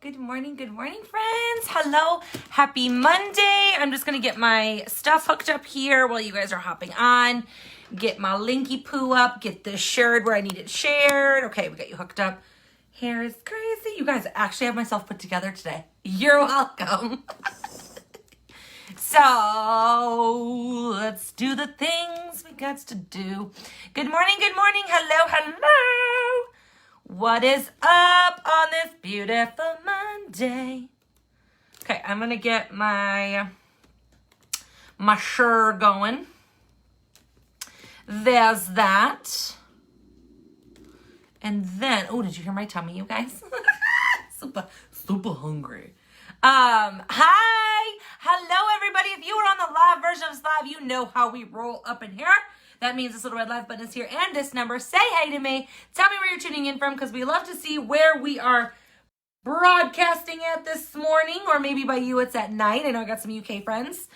Good morning, friends. Hello, happy Monday. I'm just going to get my stuff hooked up here while you guys are hopping on. Get my linky poo up, get this shared where I need it shared. Okay, we got you hooked up. Hair is crazy. You guys actually have myself put together today. You're welcome. So, let's do the things we got to do. Good morning. Hello. What is up on this beautiful Monday? Okay, I'm gonna get my shirt going. There's that. And then, oh, did you hear my tummy, you guys? super hungry. Hi. Hello, everybody. If you were on the live version of this live, you know how we roll up in here. That means this little red live button is here and this number. Say hey to me. Tell me where you're tuning in from because we love to see where we are broadcasting at this morning, or maybe by you it's at night. I know I got some UK friends.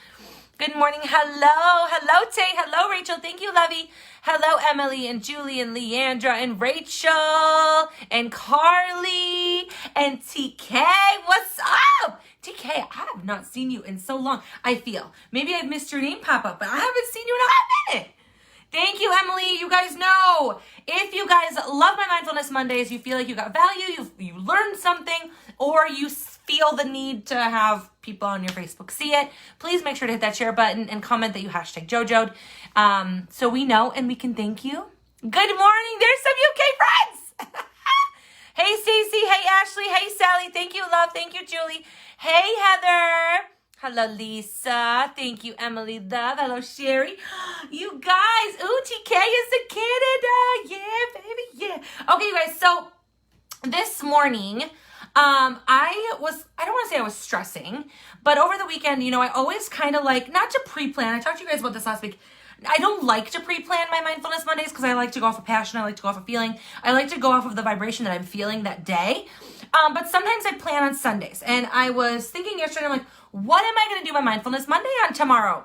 Good morning. Hello, Tay. Hello, Rachel. Thank you, Lovey. Hello, Emily and Julie and Leandra and Rachel and Carly and TK. What's up? TK, I have not seen you in so long. I feel maybe I've missed your name pop up, but I haven't seen you in a hot minute. Thank you, Emily. You guys know, if you guys love my Mindfulness Mondays, you feel like you got value, you learned something, or you feel the need to have people on your Facebook see it, please make sure to hit that share button and comment that you hashtag JoJo'd, so we know and we can thank you. Good morning. There's some UK friends. Hey, Stacey. Hey, Ashley. Hey, Sally. Thank you, love. Thank you, Julie. Hey, Heather. Hello, Lisa. Thank you, Emily, love. Hello, Sherry. You guys. Ooh, TK is in Canada. Yeah, baby, yeah. Okay, you guys. So this morning, I don't want to say I was stressing, but over the weekend, I always kind of like, not to pre-plan. I talked to you guys about this last week. I don't like to pre-plan my Mindfulness Mondays because I like to go off of passion. I like to go off of feeling. I like to go off of the vibration that I'm feeling that day. But sometimes I plan on Sundays. And I was thinking yesterday, I'm like, what am I going to do my Mindfulness Monday on tomorrow?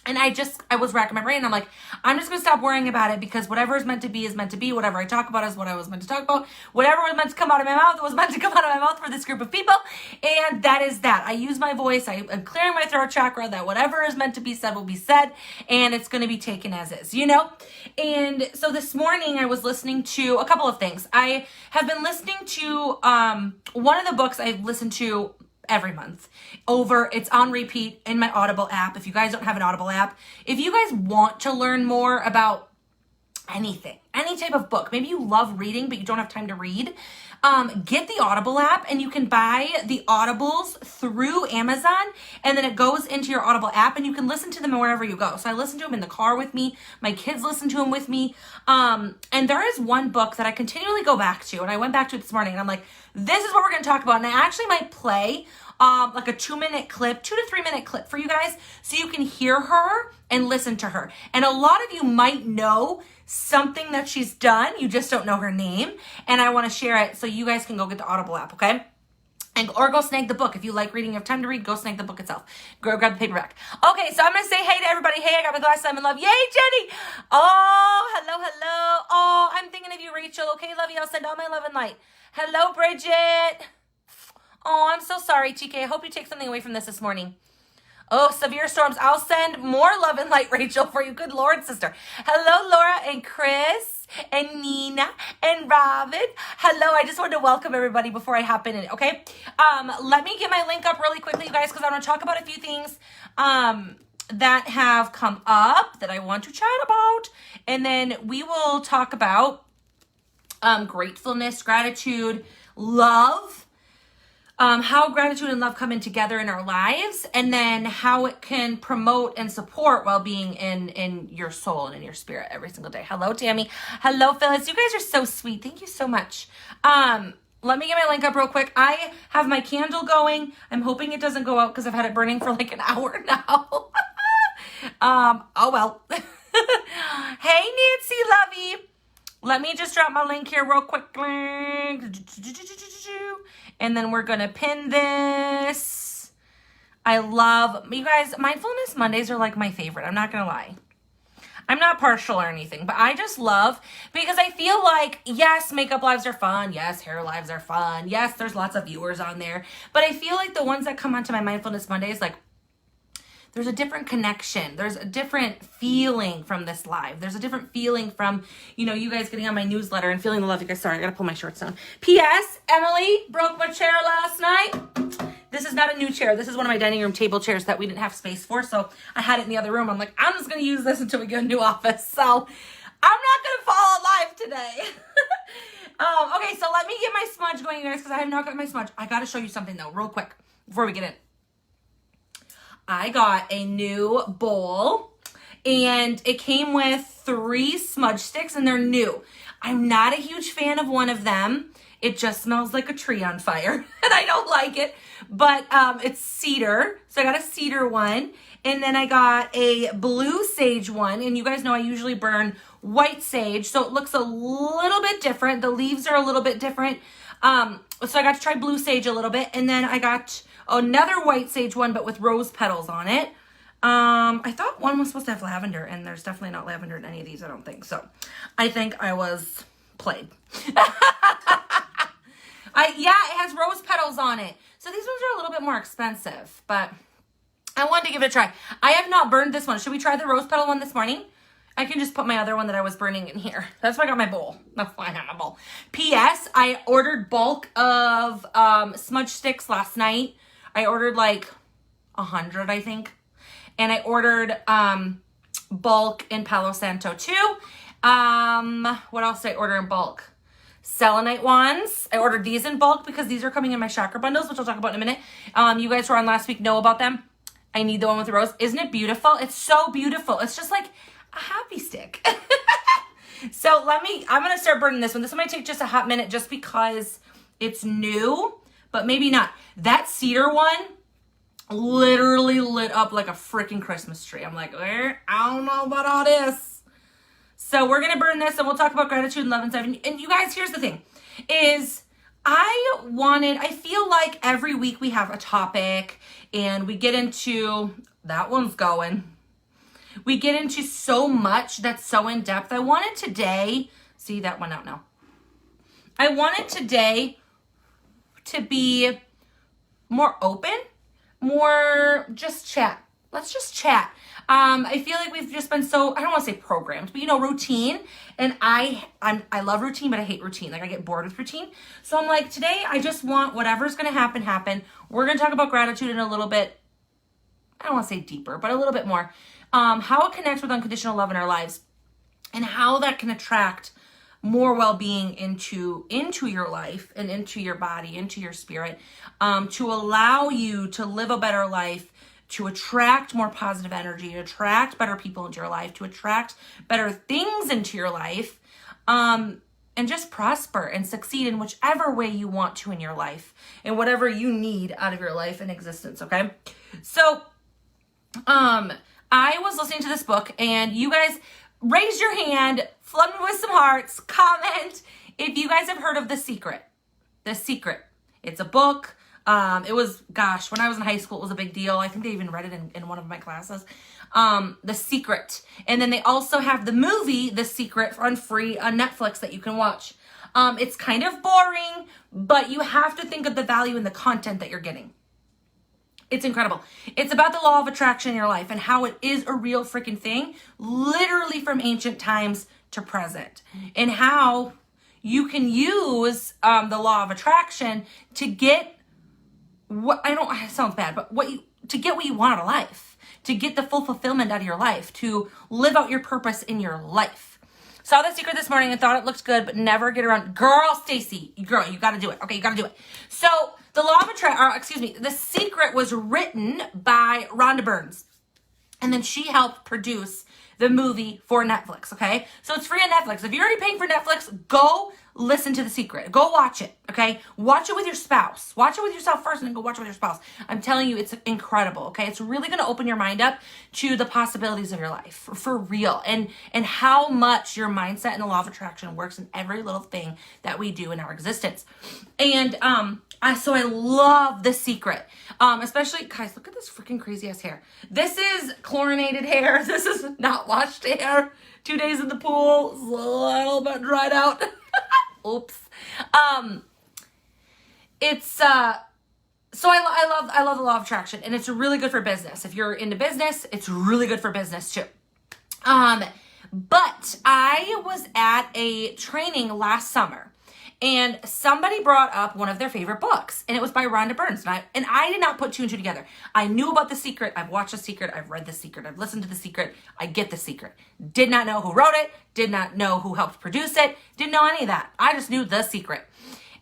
And I was racking my brain. I'm like, I'm just going to stop worrying about it because whatever is meant to be is meant to be. Whatever I talk about is what I was meant to talk about. Whatever was meant to come out of my mouth was meant to come out of my mouth for this group of people. And that is that. I use my voice. I'm clearing my throat chakra that whatever is meant to be said will be said. And it's going to be taken as is, And so this morning I was listening to a couple of things. I have been listening to one of the books I've listened to every month it's on repeat in my Audible app. If you guys don't have an Audible app, if you guys want to learn more about anything, any type of book, maybe you love reading but you don't have time to read, get the Audible app and you can buy the Audibles through Amazon, and then it goes into your Audible app and you can listen to them wherever you go. So I listen to them in the car with me, my kids listen to them with me, and there is one book that I continually go back to, and I went back to it this morning and I'm like, this is what we're going to talk about. And I actually might play like a 2 to 3 minute clip for you guys so you can hear her and listen to her. And a lot of you might know something that she's done. You just don't know her name. And I want to share it so you guys can go get the Audible app, okay? Or go snag the book. If you like reading, you have time to read, go snag the book itself. Go grab the paperback. Okay, so I'm going to say hey to everybody. Hey, I got my glasses. I'm in love. Yay, Jenny. Oh, hello. Oh, I'm thinking of you, Rachel. Okay, love you. I'll send all my love and light. Hello, Bridget. Oh, I'm so sorry, TK. I hope you take something away from this morning. Oh, severe storms. I'll send more love and light, Rachel, for you. Good Lord, sister. Hello, Laura and Chris and Nina and Robin. Hello. I just wanted to welcome everybody before I hop in it, okay? Let me get my link up really quickly, you guys, because I want to talk about a few things that have come up that I want to chat about. And then we will talk about gratefulness, gratitude, love, how gratitude and love come in together in our lives, and then how it can promote and support well-being in your soul and in your spirit every single day. Hello, Tammy. Hello, Phyllis. You guys are so sweet. Thank you so much. Let me get my link up real quick. I have my candle going. I'm hoping it doesn't go out because I've had it burning for like an hour now. Oh well. Hey, Nancy, lovey. Let me just drop my link here real quick. And then we're going to pin this. I love, you guys, Mindfulness Mondays are like my favorite. I'm not going to lie. I'm not partial or anything, but I just love, because I feel like, yes, makeup lives are fun. Yes, hair lives are fun. Yes, there's lots of viewers on there. But I feel like the ones that come onto my Mindfulness Mondays, like, there's a different connection. There's a different feeling from this live. There's a different feeling from, you guys getting on my newsletter and feeling the love. You guys, sorry, I gotta pull my shorts down. P.S. Emily broke my chair last night. This is not a new chair. This is one of my dining room table chairs that we didn't have space for, so I had it in the other room. I'm like, I'm just gonna use this until we get a new office. So I'm not gonna fall alive today. Okay, so let me get my smudge going, you guys, because I have not got my smudge. I gotta show you something though, real quick, before we get in. I got a new bowl, and it came with 3 smudge sticks, and they're new. I'm not a huge fan of one of them. It just smells like a tree on fire, and I don't like it, but it's cedar, so I got a cedar one, and then I got a blue sage one, and you guys know I usually burn white sage, so it looks a little bit different. The leaves are a little bit different, so I got to try blue sage a little bit, and then I got another white sage one, but with rose petals on it. I thought one was supposed to have lavender, and there's definitely not lavender in any of these, I don't think. So I think I was played. Yeah, it has rose petals on it. So these ones are a little bit more expensive, but I wanted to give it a try. I have not burned this one. Should we try the rose petal one this morning? I can just put my other one that I was burning in here. That's why I got my bowl. That's why I have my bowl. P.S. I ordered bulk of smudge sticks last night. I ordered like 100, I think. And I ordered bulk in Palo Santo too. What else did I order in bulk? Selenite wands. I ordered these in bulk because these are coming in my chakra bundles, which I'll talk about in a minute. You guys who were on last week know about them. I need the one with the rose. Isn't it beautiful? It's so beautiful. It's just like a happy stick. So I'm going to start burning this one. This one might take just a hot minute just because it's new, but maybe not. That cedar one literally lit up like a freaking Christmas tree. I'm like, I don't know about all this. So we're going to burn this, and we'll talk about gratitude and love and stuff. And you guys, here's the thing, is I feel like every week we have a topic, and we get into, that one's going. We get into so much that's so in depth. I wanted today, see that one out now. I wanted today to be more open, more just chat. Let's just chat. I feel like we've just been so, I don't want to say programmed, but routine. And I love routine, but I hate routine. Like I get bored with routine. So I'm like, today I just want whatever's going to happen. We're going to talk about gratitude in a little bit, I don't want to say deeper, but a little bit more. How it connects with unconditional love in our lives, and how that can attract more well-being into your life and into your body, into your spirit, to allow you to live a better life, to attract more positive energy, to attract better people into your life, to attract better things into your life, and just prosper and succeed in whichever way you want to in your life, and whatever you need out of your life and existence, okay? So, I was listening to this book, and you guys raise your hand, flood me with some hearts, comment if you guys have heard of The Secret. The Secret. It's a book. It was, when I was in high school, it was a big deal. I think they even read it in one of my classes. The Secret. And then they also have the movie, The Secret, on free on Netflix that you can watch. It's kind of boring, but you have to think of the value in the content that you're getting. It's incredible. It's about the law of attraction in your life and how it is a real freaking thing, literally from ancient times to present, and how you can use the law of attraction to get it sounds bad, but to get what you want out of life, to get the full fulfillment out of your life, to live out your purpose in your life. Saw The Secret this morning and thought it looked good, but never get around. Girl, Stacy, you got to do it. Okay, you got to do it. So The Secret was written by Rhonda Byrne, and then she helped produce the movie for Netflix, okay? So it's free on Netflix. If you're already paying for Netflix, go listen to The Secret. Go watch it, okay? Watch it with your spouse. Watch it with yourself first and then go watch it with your spouse. I'm telling you, it's incredible, okay? It's really going to open your mind up to the possibilities of your life, for real, and how much your mindset and the law of attraction works in every little thing that we do in our existence. And So I love The Secret. Especially, guys, look at this freaking crazy ass hair. This is chlorinated hair. This is not washed hair. 2 days in the pool, it's a little bit dried out. Oops. So I love the law of attraction, and it's really good for business. If you're into business, it's really good for business too. But I was at a training last summer, and somebody brought up one of their favorite books, and it was by Rhonda Burns. And I did not put two and two together. I knew about The Secret. I've watched The Secret. I've read The Secret. I've listened to The Secret. I get The Secret. Did not know who wrote it. Did not know who helped produce it. Didn't know any of that. I just knew The Secret.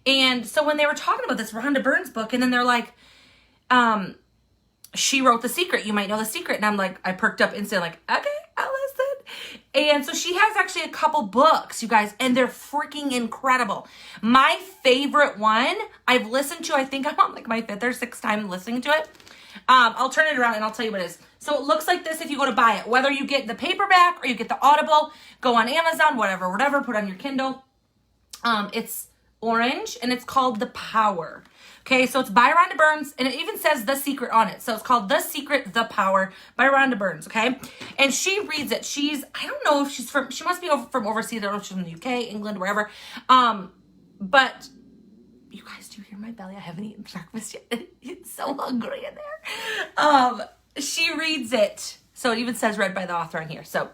And so when they were talking about this Rhonda Burns book, and then they're like, she wrote The Secret. You might know The Secret. And I'm like, I perked up instantly, like, okay, I'll listen. And so she has actually a couple books, you guys, and they're freaking incredible. My favorite one I've listened to, I think I'm on like my 5th or 6th time listening to it. I'll turn it around and I'll tell you what it is. So it looks like this if you go to buy it, whether you get the paperback or you get the Audible, go on Amazon, whatever, put on your Kindle. It's orange and it's called The Power. Okay, so it's by Rhonda Burns, and it even says The Secret on it. So it's called The Secret, The Power by Rhonda Burns, okay? And she reads it. I don't know if she must be from overseas. I don't know if she's from the UK, England, wherever. But you guys, do you hear my belly? I haven't eaten breakfast yet. It's so hungry in there. She reads it. So it even says read by the author on here. So,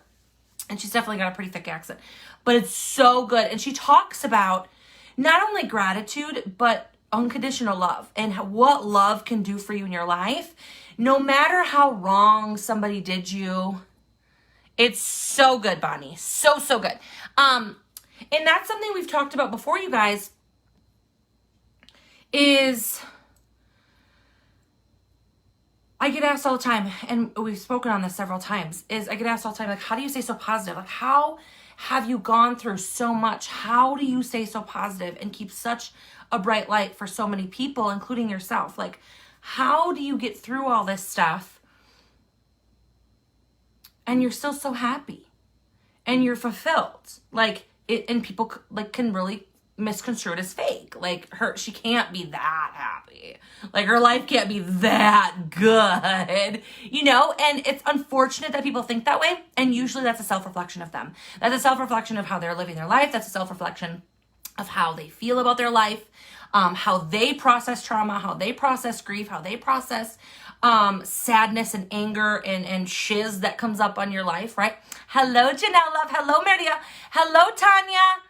and she's definitely got a pretty thick accent. But it's so good. And she talks about not only gratitude, but unconditional love and what love can do for you in your life. No matter how wrong somebody did you, it's so good, Bonnie. So good. And that's something we've talked about before, you guys, is I get asked all the time, and we've spoken on this several times, is I get asked all the time, like, how do you stay so positive? Like, how have you gone through so much? How do you stay so positive and keep such a bright light for so many people, including yourself? Like, how do you get through all this stuff and you're still so happy and you're fulfilled? Like, it, and people like can really misconstrue it as fake. Like, she can't be that happy. Like, her life can't be that good, you know? And it's unfortunate that people think that way. And usually that's a self-reflection of them. That's a self-reflection of how they're living their life. That's a self-reflection of how they feel about their life, how they process trauma, how they process grief, how they process sadness and anger and shiz that comes up on your life, right? Hello, Janelle Love. Hello, Maria. Hello, Tanya.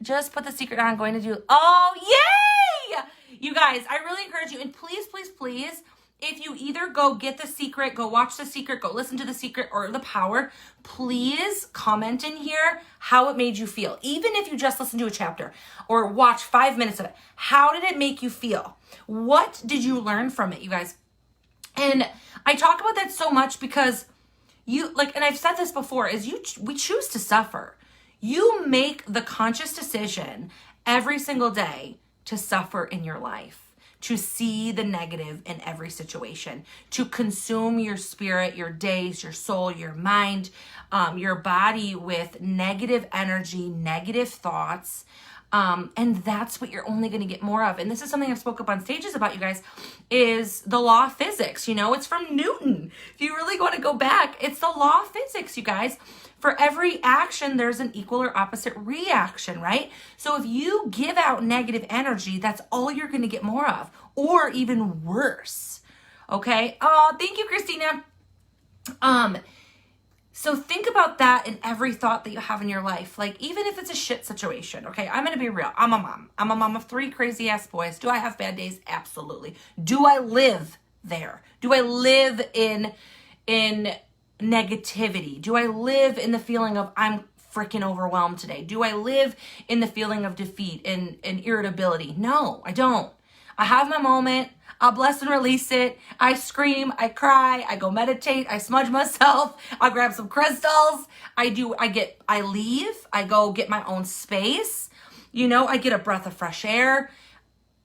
Just put The Secret on. I'm going to do, oh, yay! You guys, I really encourage you, and please, please, please, if you either go get The Secret, go watch The Secret, go listen to The Secret or The Power, please comment in here how it made you feel. Even if you just listen to a chapter or watch 5 minutes of it, how did it make you feel? What did you learn from it, you guys? And I talk about that so much because and I've said this before, we choose to suffer. You make the conscious decision every single day to suffer in your life, to see the negative in every situation, to consume your spirit, your days, your soul, your mind, your body with negative energy, negative thoughts. And that's what you're only going to get more of. And this is something I've spoke up on stages about, you guys, is the law of physics. You know, it's from Newton. If you really want to go back, it's the law of physics, you guys. For every action, there's an equal or opposite reaction, right? So if you give out negative energy, that's all you're going to get more of, or even worse. Okay? Oh, thank you, Christina. So think about that in every thought that you have in your life. Like, even if it's a shit situation, okay? I'm going to be real. I'm a mom. I'm a mom of 3 crazy ass boys. Do I have bad days? Absolutely. Do I live there? Do I live in negativity? Do I live in the feeling of I'm freaking overwhelmed today? Do I live in the feeling of defeat and irritability? No, I don't. I have my moment. I'll bless and release it. I scream, I cry, I go meditate, I smudge myself, I grab some crystals, I leave, I go get my own space, you know, I get a breath of fresh air.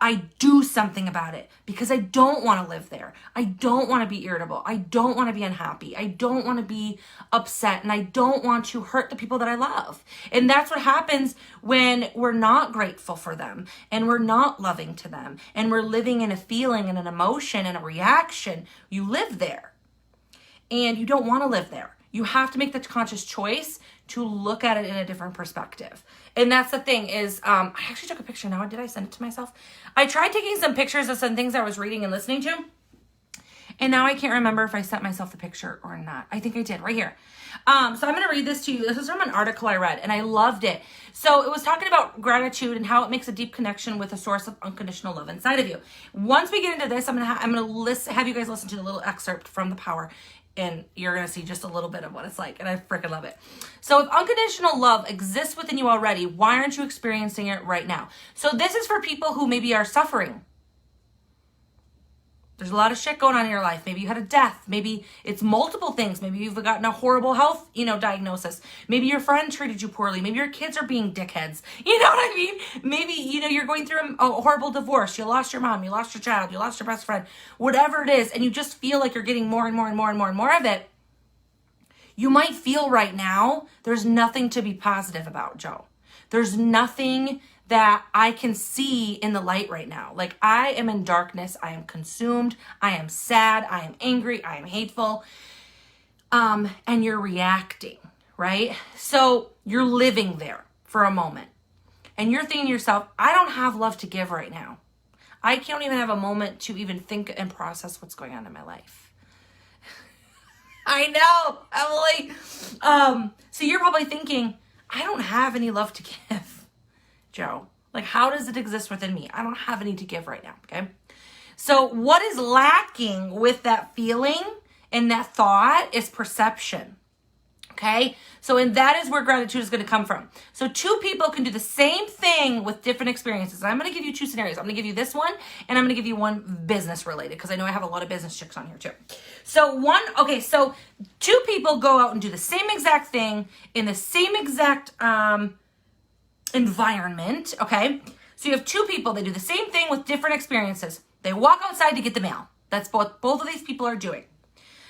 I do something about it because I don't want to live there. I don't want to be irritable. I don't want to be unhappy. I don't want to be upset, and I don't want to hurt the people that I love. And that's what happens when we're not grateful for them and we're not loving to them and we're living in a feeling and an emotion and a reaction. You live there and you don't want to live there. You have to make the conscious choice to look at it in a different perspective. And that's the thing is, I actually took a picture now. Did I send it to myself? I tried taking some pictures of some things I was reading and listening to. And now I can't remember if I sent myself the picture or not. I think I did right here. So I'm going to read this to you. This is from an article I read and I loved it. So it was talking about gratitude and how it makes a deep connection with a source of unconditional love inside of you. Once we get into this, I'm going to have you guys listen to the little excerpt from The Power. And you're going to see just a little bit of what it's like. And I freaking love it. So if unconditional love exists within you already, why aren't you experiencing it right now? So this is for people who maybe are suffering. There's a lot of shit going on in your life. Maybe you had a death. Maybe it's multiple things. Maybe you've gotten a horrible health, diagnosis. Maybe your friend treated you poorly. Maybe your kids are being dickheads. You know what I mean? Maybe, you're going through a horrible divorce. You lost your mom. You lost your child. You lost your best friend. Whatever it is. And you just feel like you're getting more and more and more and more and more of it. You might feel right now there's nothing to be positive about, Joe. There's nothing that I can see in the light right now. Like I am in darkness. I am consumed. I am sad. I am angry. I am hateful. And you're reacting, right? So you're living there for a moment and you're thinking to yourself, I don't have love to give right now. I can't even have a moment to even think and process what's going on in my life. I know, Emily. So you're probably thinking, I don't have any love to give. Joe, like how does it exist within me? I don't have any to give right now, okay? So what is lacking with that feeling and that thought is perception, okay? And that is where gratitude is going to come from. So two people can do the same thing with different experiences. I'm going to give you two scenarios. I'm going to give you this one, and I'm going to give you one business related because I know I have a lot of business chicks on here too. So two people go out and do the same exact thing in the same exact environment, okay? So you have two people, they do the same thing with different experiences. They walk outside to get the mail. That's what both of these people are doing.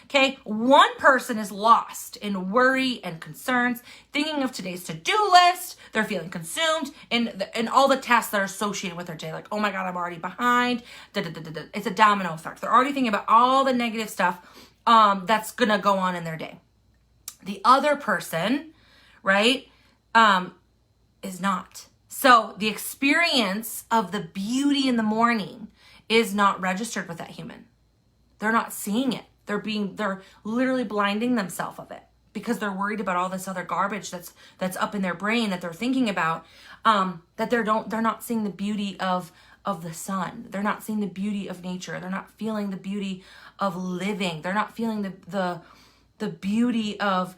Okay, one person is lost in worry and concerns, thinking of today's to-do list. They're feeling consumed in all the tasks that are associated with their day. Like, oh my God, I'm already behind. It's a domino effect. They're already thinking about all the negative stuff that's going to go on in their day. The other person, right, is not. So the experience of the beauty in the morning is not registered with that human. They're not seeing it. They're literally blinding themselves of it because they're worried about all this other garbage that's up in their brain that they're thinking about, that they're not seeing the beauty of the sun. They're not seeing the beauty of nature. They're not feeling the beauty of living. They're not feeling the beauty of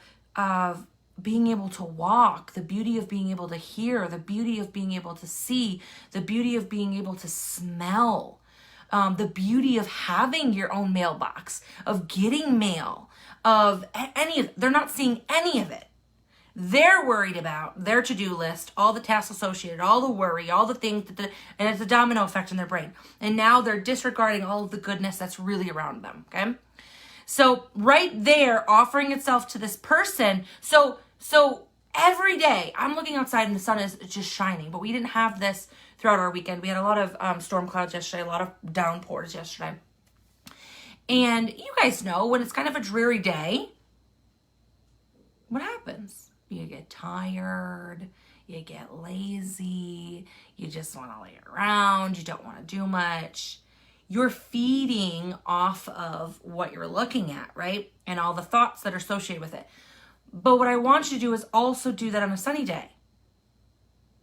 being able to walk, the beauty of being able to hear, the beauty of being able to see, the beauty of being able to smell, the beauty of having your own mailbox, of getting mail, of any of it. They're not seeing any of it. They're worried about their to-do list, all the tasks associated, all the worry, all the things, and it's a domino effect in their brain. And now they're disregarding all of the goodness that's really around them, okay? So right there, offering itself to this person. So every day I'm looking outside and the sun is just shining, but we didn't have this throughout our weekend. We had a lot of storm clouds yesterday, a lot of downpours yesterday. And you guys know when it's kind of a dreary day, what happens? You get tired, you get lazy, you just want to lay around, you don't want to do much. You're feeding off of what you're looking at, right? And all the thoughts that are associated with it. But what I want you to do is also do that on a sunny day.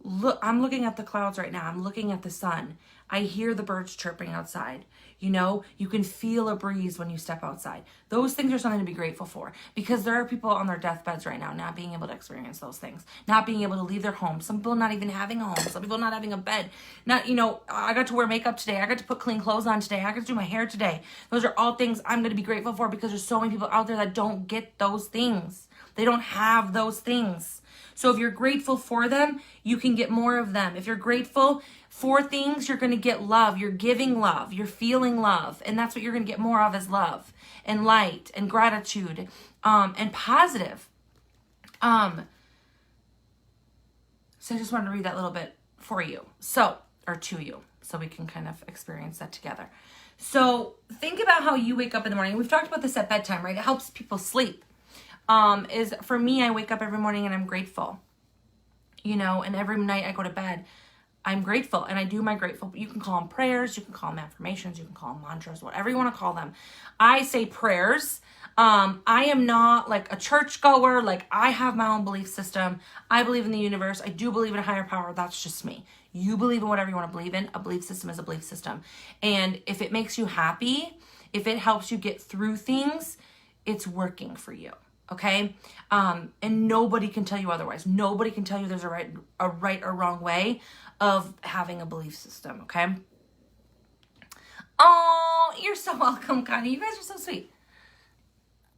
Look, I'm looking at the clouds right now. I'm looking at the sun. I hear the birds chirping outside. You can feel a breeze when you step outside. Those things are something to be grateful for because there are people on their deathbeds right now not being able to experience those things, not being able to leave their home. Some people not even having a home. Some people not having a bed. I got to wear makeup today. I got to put clean clothes on today. I got to do my hair today. Those are all things I'm going to be grateful for because there's so many people out there that don't get those things. They don't have those things. So if you're grateful for them, you can get more of them. If you're grateful 4 things, you're going to get love. You're giving love. You're feeling love. And that's what you're going to get more of is love and light and gratitude and positive. So I just wanted to read that little bit for you. Or to you. So we can kind of experience that together. So think about how you wake up in the morning. We've talked about this at bedtime, right? It helps people sleep. Is for me, I wake up every morning and I'm grateful. And every night I go to bed, I'm grateful, and I do my grateful. You can call them prayers, you can call them affirmations, you can call them mantras, whatever you want to call them. I say prayers. I am not like a churchgoer. Like, I have my own belief system. I believe in the universe. I do believe in a higher power. That's just me. You believe in whatever you want to believe in. A belief system is a belief system. And if it makes you happy, if it helps you get through things, it's working for you. Okay? And nobody can tell you otherwise. Nobody can tell you there's a right or wrong way of having a belief system. Okay? Oh, you're so welcome, Connie. You guys are so sweet.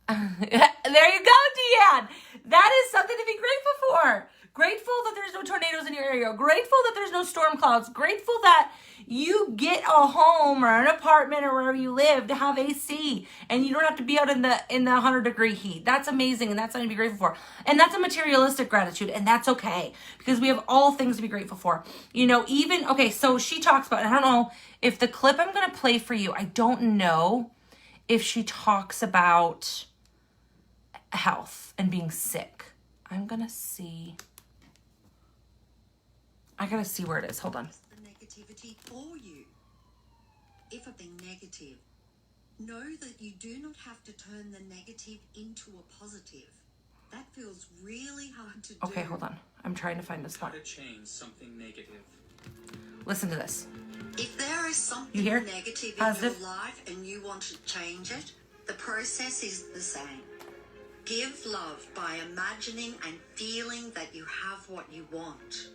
There you go, Deanne. That is something to be grateful for. Grateful that there's no tornadoes in your area. Grateful that there's no storm clouds. Grateful that you get a home or an apartment or wherever you live to have AC and you don't have to be out in the 100-degree heat. That's amazing, and that's something to be grateful for. And that's a materialistic gratitude, and that's okay because we have all things to be grateful for. So she talks about, I don't know if the clip I'm going to play for you, I don't know if she talks about health and being sick. I'm going to see. I got to see where it is. Hold on. The negativity for you. If I'm being negative, know that you do not have to turn the negative into a positive. That feels really hard to do. Okay, hold on. I'm trying to find this one. How to change something negative. Listen to this. If there is something negative in your life and you want to change it, the process is the same. Give love by imagining and feeling that you have what you want.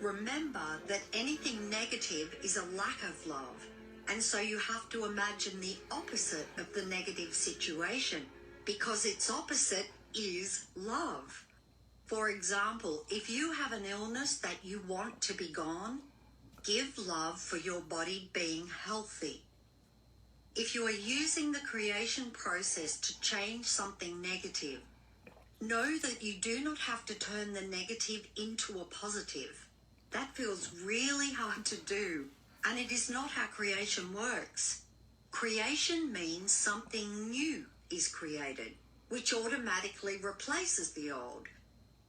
Remember that anything negative is a lack of love, and so you have to imagine the opposite of the negative situation, because its opposite is love. For example, if you have an illness that you want to be gone, give love for your body being healthy. If you are using the creation process to change something negative, know that you do not have to turn the negative into a positive. That feels really hard to do, and it is not how creation works. Creation means something new is created, which automatically replaces the old.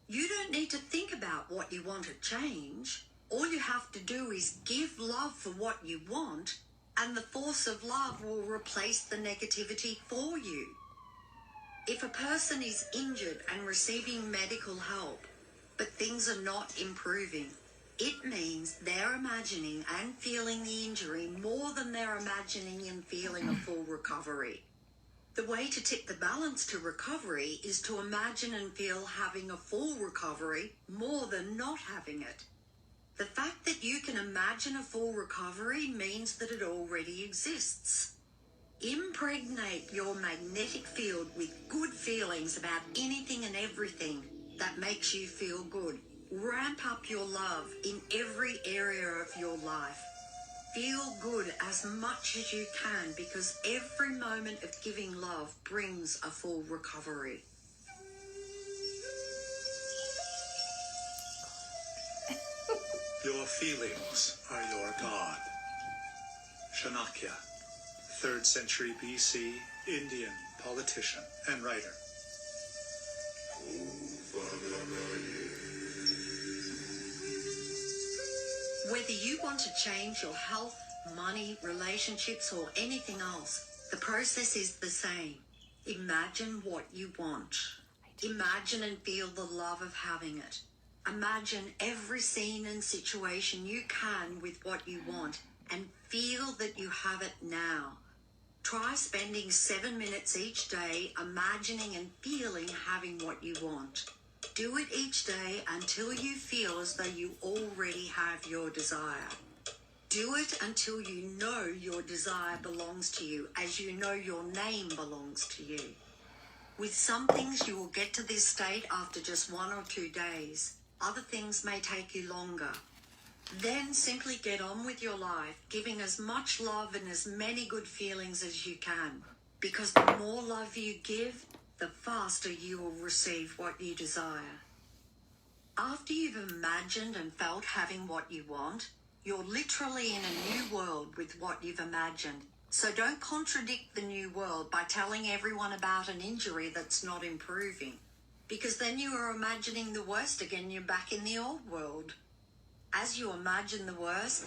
You don't need to think about what you want to change. All you have to do is give love for what you want, and the force of love will replace the negativity for you. If a person is injured and receiving medical help, but things are not improving, it means they're imagining and feeling the injury more than they're imagining and feeling a full recovery. The way to tip the balance to recovery is to imagine and feel having a full recovery more than not having it. The fact that you can imagine a full recovery means that it already exists. Impregnate your magnetic field with good feelings about anything and everything that makes you feel good. Ramp up your love in every area of your life. Feel good as much as you can, because every moment of giving love brings a full recovery. Your feelings are your God. Chanakya, 3rd century BC, Indian politician and writer. Whether you want to change your health, money, relationships, or anything else, the process is the same. Imagine what you want. Imagine and feel the love of having it. Imagine every scene and situation you can with what you want, and feel that you have it now. Try spending 7 minutes each day imagining and feeling having what you want. Do it each day until you feel as though you already have your desire. Do it until you know your desire belongs to you, as you know your name belongs to you. With some things you will get to this state after just 1 or 2 days. Other things may take you longer. Then simply get on with your life, giving as much love and as many good feelings as you can. Because the more love you give, the faster you will receive what you desire. After you've imagined and felt having what you want, you're literally in a new world with what you've imagined. So don't contradict the new world by telling everyone about an injury that's not improving. Because then you are imagining the worst again, you're back in the old world. As you imagine the worst,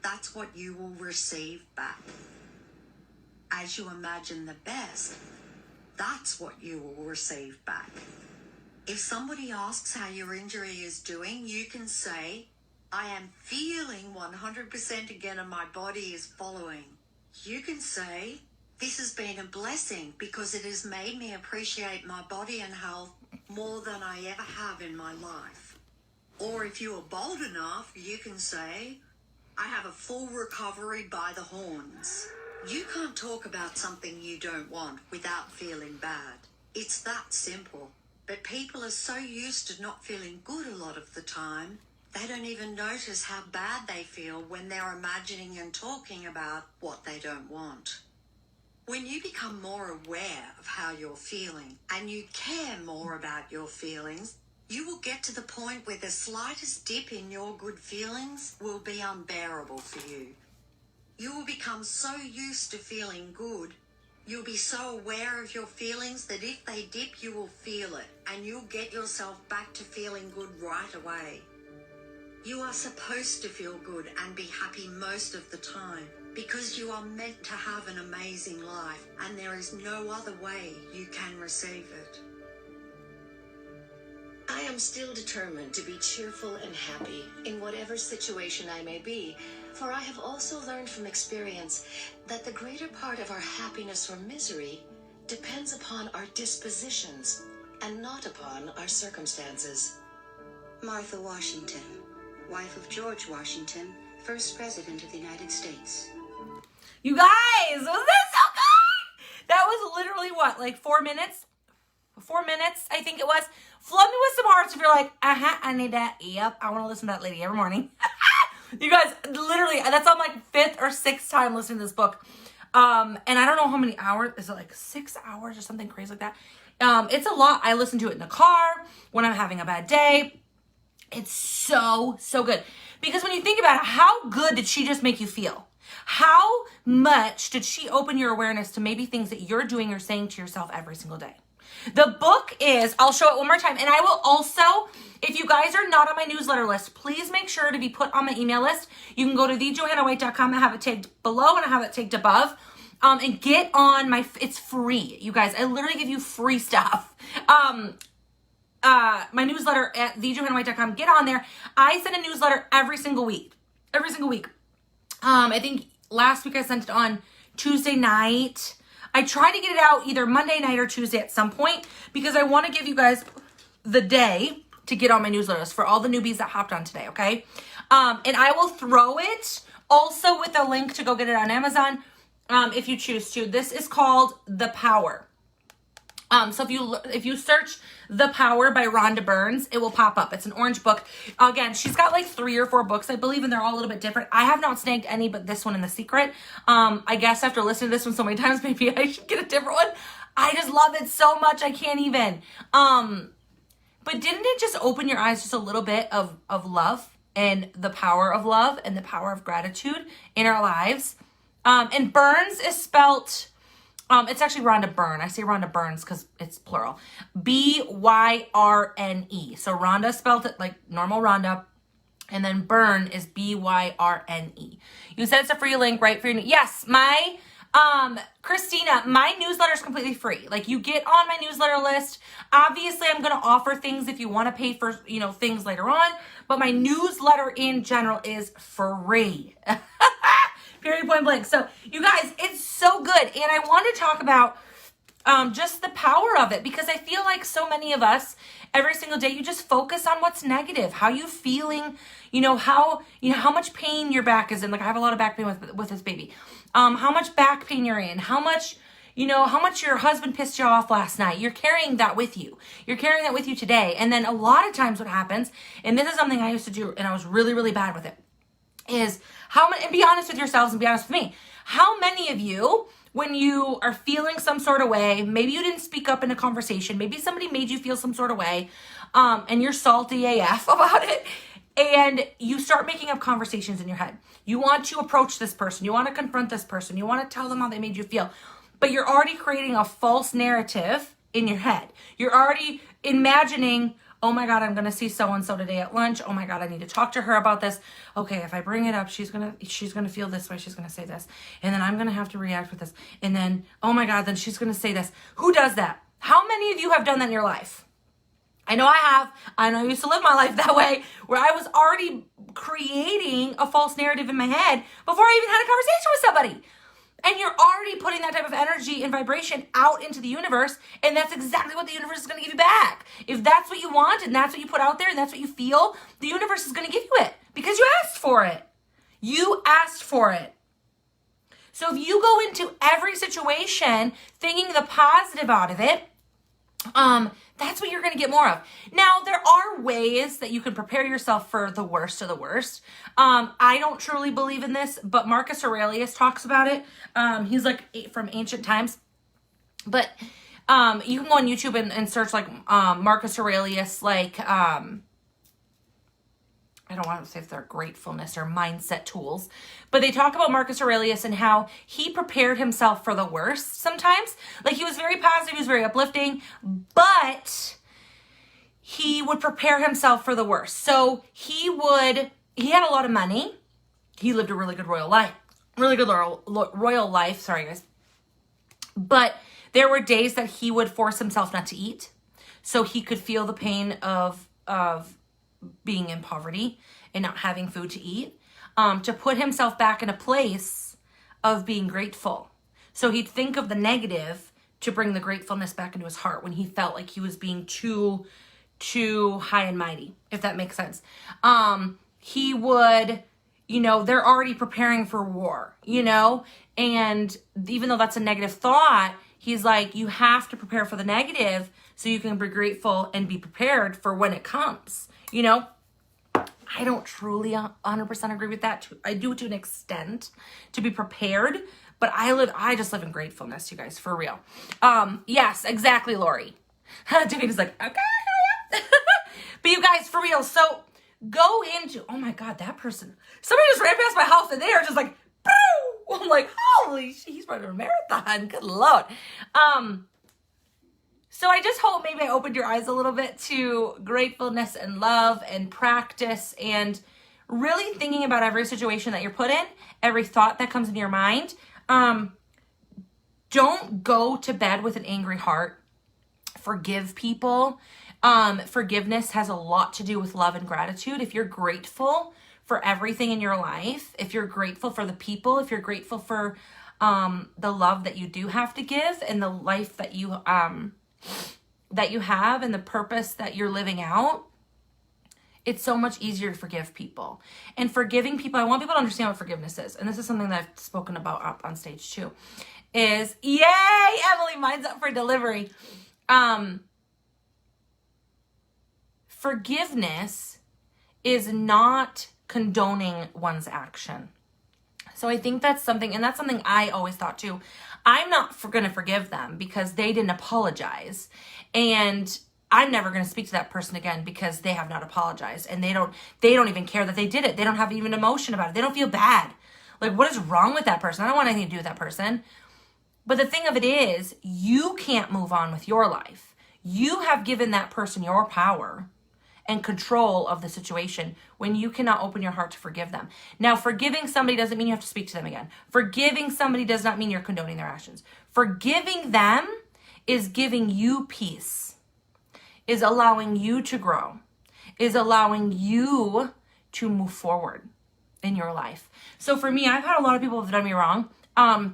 that's what you will receive back. As you imagine the best, that's what you will receive back. If somebody asks how your injury is doing, you can say, I am feeling 100% again and my body is following. You can say, this has been a blessing because it has made me appreciate my body and health more than I ever have in my life. Or if you are bold enough, you can say, I have a full recovery by the horns. You can't talk about something you don't want without feeling bad. It's that simple. But people are so used to not feeling good a lot of the time, they don't even notice how bad they feel when they're imagining and talking about what they don't want. When you become more aware of how you're feeling and you care more about your feelings, you will get to the point where the slightest dip in your good feelings will be unbearable for you. You will become so used to feeling good, you'll be so aware of your feelings that if they dip, you will feel it and you'll get yourself back to feeling good right away. You are supposed to feel good and be happy most of the time because you are meant to have an amazing life and there is no other way you can receive it. I am still determined to be cheerful and happy in whatever situation I may be, for I have also learned from experience that the greater part of our happiness or misery depends upon our dispositions and not upon our circumstances. Martha Washington, wife of George Washington, first President of the United States. You guys, was that so good? That was literally what, like 4 minutes? 4 minutes, I think it was. Flood me with some hearts if you're like, I need that. Yep, I want to listen to that lady every morning. You guys, literally, that's on like 5th or 6th time listening to this book. And I don't know how many hours. Is it like 6 hours or something crazy like that? It's a lot. I listen to it in the car when I'm having a bad day. It's so, so good. Because when you think about it, how good did she just make you feel? How much did she open your awareness to maybe things that you're doing or saying to yourself every single day? The book is, I'll show it one more time. And I will also, if you guys are not on my newsletter list, please make sure to be put on my email list. You can go to thejohannawhite.com. I have it tagged below and I have it tagged above. And get on it's free. You guys, I literally give you free stuff. My newsletter at thejohannawhite.com. Get on there. I send a newsletter every single week. Every single week. I think last week I sent it on Tuesday night. I try to get it out either Monday night or Tuesday at some point because I want to give you guys the day to get on my newsletters for all the newbies that hopped on today, okay? And I will throw it also with a link to go get it on Amazon if you choose to. This is called The Power. So if you search The Power by Rhonda Burns, it will pop up. It's an orange book. Again, she's got like 3 or 4 books, I believe, and they're all a little bit different. I have not snagged any but this one and The Secret. I guess after listening to this one so many times, maybe I should get a different one. I just love it so much, I can't even. But didn't it just open your eyes just a little bit of love and the power of love and the power of gratitude in our lives? And Burns is spelt... it's actually Rhonda Byrne. I say Rhonda Burns because it's plural. B-Y-R-N-E. So Rhonda spelled it like normal Rhonda. And then Byrne is B-Y-R-N-E. You said it's a free link, right? For your, yes, my, Christina, my newsletter is completely free. Like you get on my newsletter list. Obviously, I'm going to offer things if you want to pay for, things later on. But my newsletter in general is free. Period, point blank. So you guys, it's so good. And I want to talk about just the power of it because I feel like so many of us every single day, you just focus on what's negative. How you feeling, how much pain your back is in. Like I have a lot of back pain with this baby. How much back pain you're in, how much your husband pissed you off last night. You're carrying that with you. You're carrying that with you today. And then a lot of times what happens, and this is something I used to do and I was really, really bad with it. is how many, and be honest with yourselves and be honest with me. How many of you, when you are feeling some sort of way, maybe you didn't speak up in a conversation, maybe somebody made you feel some sort of way, and you're salty AF about it, and you start making up conversations in your head. You want to approach this person. You want to confront this person. You want to tell them how they made you feel. But you're already creating a false narrative in your head. You're already imagining, oh my God, I'm going to see so-and-so today at lunch. Oh my God, I need to talk to her about this. Okay, if I bring it up, she's going to feel this way. She's going to say this. And then I'm going to have to react with this. And then, oh my God, then she's going to say this. Who does that? How many of you have done that in your life? I know I have. I know I used to live my life that way, where I was already creating a false narrative in my head before I even had a conversation with somebody. And you're already putting that type of energy and vibration out into the universe, and that's exactly what the universe is going to give you back. If that's what you want, and that's what you put out there, and that's what you feel, the universe is going to give you it because you asked for it. You asked for it. So if you go into every situation thinking the positive out of it, that's what you're going to get more of. Now, there are ways that you can prepare yourself for the worst of the worst. I don't truly believe in this, but Marcus Aurelius talks about it. He's like from ancient times. But you can go on YouTube and search like Marcus Aurelius, like, I don't want to say if they're gratefulness or mindset tools, but they talk about Marcus Aurelius and how he prepared himself for the worst sometimes. Like he was very positive, he was very uplifting, but he would prepare himself for the worst. So he had a lot of money. He lived a really good royal life, sorry guys. But there were days that he would force himself not to eat so he could feel the pain of being in poverty and not having food to eat, to put himself back in a place of being grateful. So he'd think of the negative to bring the gratefulness back into his heart when he felt like he was being too high and mighty, if that makes sense. He would, they're already preparing for war, and even though that's a negative thought, he's like, you have to prepare for the negative so you can be grateful and be prepared for when it comes. I don't truly 100% agree with that. I do to an extent to be prepared, but I just live in gratefulness, you guys, for real. Yes, exactly, Lori. Davina's like, okay, hurry up. But you guys, for real. So go into, oh my God, that person, somebody just ran past my house and they are just like, boo! I'm like, holy shit, he's running a marathon. Good Lord. So I just hope maybe I opened your eyes a little bit to gratefulness and love and practice and really thinking about every situation that you're put in, every thought that comes into your mind. Don't go to bed with an angry heart. Forgive people. Forgiveness has a lot to do with love and gratitude. If you're grateful for everything in your life, if you're grateful for the people, if you're grateful for the love that you do have to give and the life that you have and the purpose that you're living out, it's so much easier to forgive people. And forgiving people, I want people to understand what forgiveness is. And this is something that I've spoken about up on stage too, is, yay, Emily, mine's up for delivery. Forgiveness is not condoning one's action. So I think that's something, and that's something I always thought too. I'm not going to forgive them because they didn't apologize. And I'm never going to speak to that person again because they have not apologized. And they don't even care that they did it. They don't have even emotion about it. They don't feel bad. Like, what is wrong with that person? I don't want anything to do with that person. But the thing of it is, you can't move on with your life. You have given that person your power and control of the situation when you cannot open your heart to forgive them. Now, forgiving somebody doesn't mean you have to speak to them again. Forgiving somebody does not mean you're condoning their actions. Forgiving them is giving you peace, is allowing you to grow, is allowing you to move forward in your life. So for me, I've had a lot of people who have done me wrong. I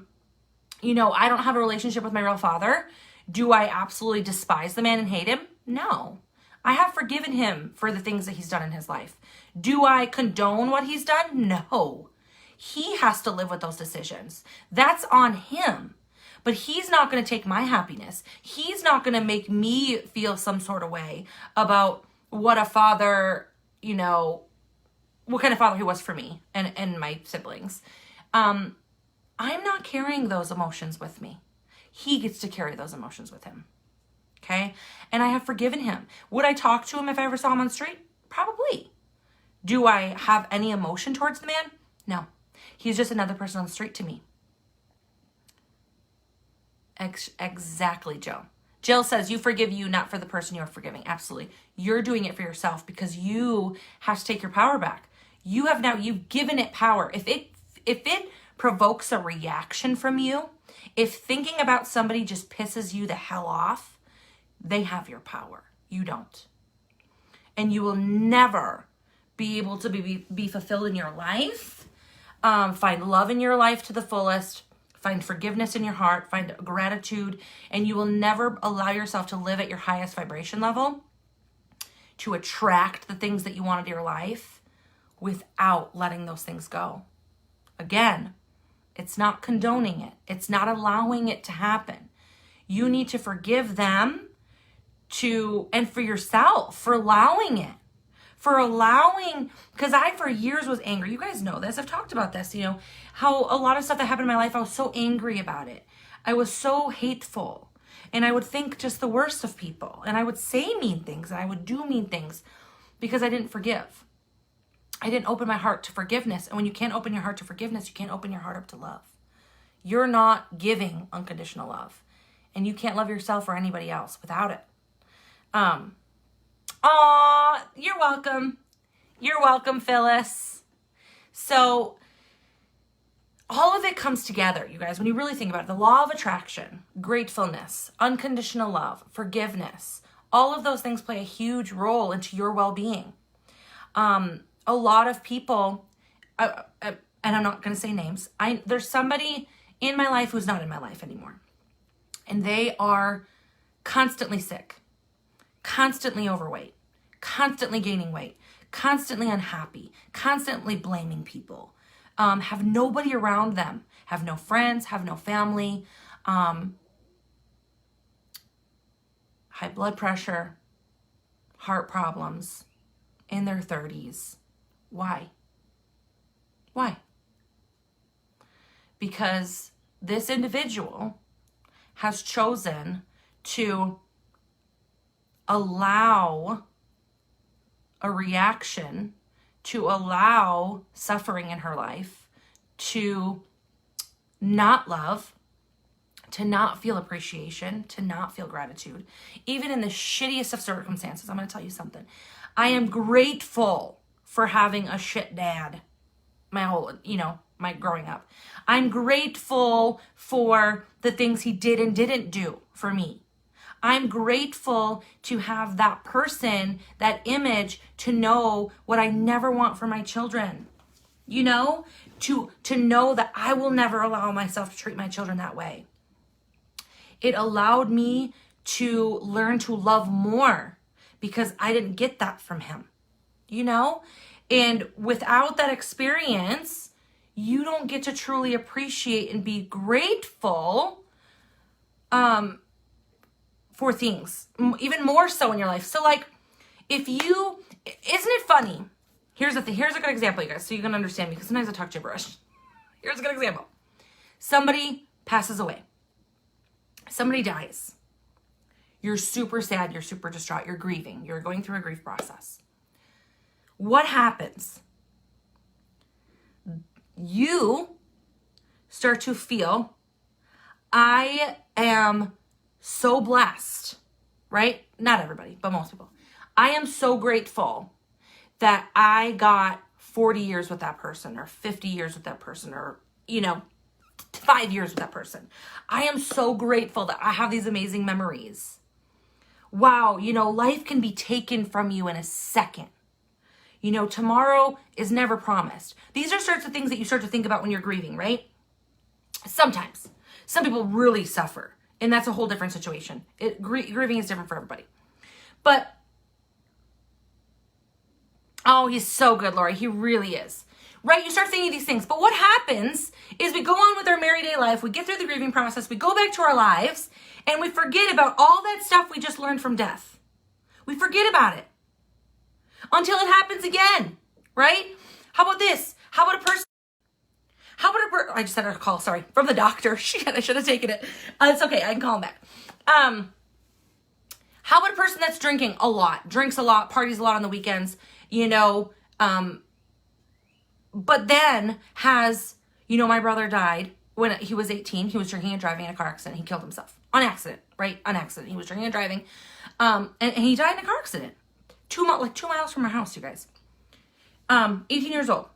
don't have a relationship with my real father. Do I absolutely despise the man and hate him? No. I have forgiven him for the things that he's done in his life. Do I condone what he's done? No. He has to live with those decisions. That's on him. But he's not going to take my happiness. He's not going to make me feel some sort of way about what a father, what kind of father he was for me and my siblings. I'm not carrying those emotions with me. He gets to carry those emotions with him. Okay? And I have forgiven him. Would I talk to him if I ever saw him on the street? Probably. Do I have any emotion towards the man? No. He's just another person on the street to me. Exactly, Joe. Jill says, you forgive you, not for the person you're forgiving. Absolutely. You're doing it for yourself because you have to take your power back. You've given it power. If it provokes a reaction from you, if thinking about somebody just pisses you the hell off, they have your power. You don't. And you will never be able to be fulfilled in your life, find love in your life to the fullest, find forgiveness in your heart, find gratitude, and you will never allow yourself to live at your highest vibration level to attract the things that you want into your life without letting those things go. Again, it's not condoning it. It's not allowing it to happen. You need to forgive them and for yourself, for allowing it. Because I for years was angry. You guys know this. I've talked about this, how a lot of stuff that happened in my life, I was so angry about it. I was so hateful. And I would think just the worst of people. And I would say mean things. And I would do mean things because I didn't forgive. I didn't open my heart to forgiveness. And when you can't open your heart to forgiveness, you can't open your heart up to love. You're not giving unconditional love. And you can't love yourself or anybody else without it. You're welcome. You're welcome, Phyllis. So all of it comes together, you guys, when you really think about it. The law of attraction, gratefulness, unconditional love, forgiveness, all of those things play a huge role into your well-being. A lot of people, and I'm not going to say names, there's somebody in my life who's not in my life anymore. And they are constantly sick, constantly overweight, constantly gaining weight, constantly unhappy, constantly blaming people, have nobody around them, have no friends, have no family, high blood pressure, heart problems, in their 30s. Why? Because this individual has chosen to allow a reaction, to allow suffering in her life, to not love, to not feel appreciation, to not feel gratitude, even in the shittiest of circumstances. I'm going to tell you something. I am grateful for having a shit dad my growing up. I'm grateful for the things he did and didn't do for me. I'm grateful to have that person, that image, to know what I never want for my children. To know that I will never allow myself to treat my children that way. It allowed me to learn to love more because I didn't get that from him. And without that experience, you don't get to truly appreciate and be grateful for things, even more so in your life. So isn't it funny? Here's a good example, you guys, so you can understand me, because sometimes I talk gibberish. Here's a good example. Somebody passes away. Somebody dies. You're super sad, you're super distraught, you're grieving, you're going through a grief process. What happens? You start to feel, I am so blessed, right? Not everybody, but most people. I am so grateful that I got 40 years with that person, or 50 years with that person, or, 5 years with that person. I am so grateful that I have these amazing memories. Wow, life can be taken from you in a second. Tomorrow is never promised. These are sorts of things that you start to think about when you're grieving, right? Sometimes. Some people really suffer, and that's a whole different situation. Grieving is different for everybody. But, oh, he's so good, Lori. He really is. Right? You start thinking these things. But what happens is we go on with our merry day life. We get through the grieving process. We go back to our lives, and we forget about all that stuff we just learned from death. We forget about it until it happens again, right? How about this? How about a person? I just had a call, sorry, from the doctor. Shit, I should have taken it. It's okay, I can call him back. How about a person that's drinking a lot, drinks a lot, parties a lot on the weekends, but then has, my brother died when he was 18. He was drinking and driving in a car accident. He killed himself on accident, right? On accident. He was drinking and driving, and he died in a car accident. 2 miles from our house, you guys. 18 years old.